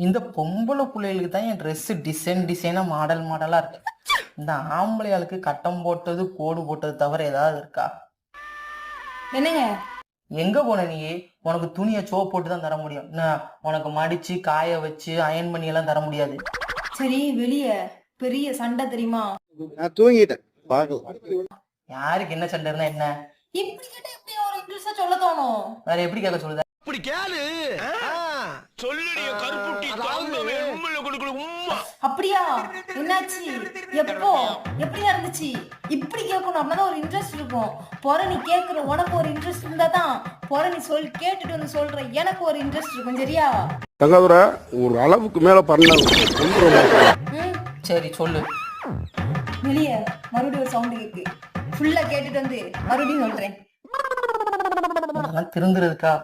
இந்த பொம்பளை பிள்ளைகளுக்கு தான் என் ட்ரெஸ் டிசைனா மாடலா இருக்கு. இந்த ஆம்பளையாளுக்கு கட்டம் போட்டது கோடு போட்டது தவிர ஏதாவது இருக்கா? என்னங்க எங்க போன நீ? உனக்கு துணியை சோப் போட்டு தான் தர முடியும். என்ன, உனக்கு மடிச்சு காய வச்சு அயன் பண்ணி எல்லாம் தர முடியாது. சரி வெளிய பெரிய சண்டை தெரியுமா? நான் தூங்கிட்டேன் பார்க்கலாம். யாருக்கு என்ன சண்டை இருந்தா என்ன? இப்படி கேட்டா எப்படி ஒரு இங்கிலீஷா சொல்ல தோணும்? வேற எப்படி கேட்க சொல்லுத? இப்படி கேளு சொல்லுடைய கருப்புட்டி தாங்கவே உண்மையில கொடுக்கல உம்மா. அப்படியா? என்னாச்சு? எப்போ? எப்படி நடந்துச்சு? இப்படி கேட்கணும் அப்படின்னா ஒரு இன்ட்ரெஸ்ட் இருக்கும். பொற நீ கேட்குற உனக்கு ஒரு இன்ட்ரெஸ்ட் இருந்தா தான் பொற நீ கேட்டுட்டு வந்து சொல்ற எனக்கு ஒரு இன்ட்ரெஸ்ட் இருக்கும். சரியா? தங்கதுரை ஒரு அளவுக்கு மேல பண்ண ம் சரி சொல்லு. வெளிய மறுபடியும் ஒரு சவுண்ட் கேக்கு. ஃபுல்லா கேட்டுட்டு வந்து மறுபடியும் சொல்றேன். அதெல்லாம் திருந்துறதுக்கா?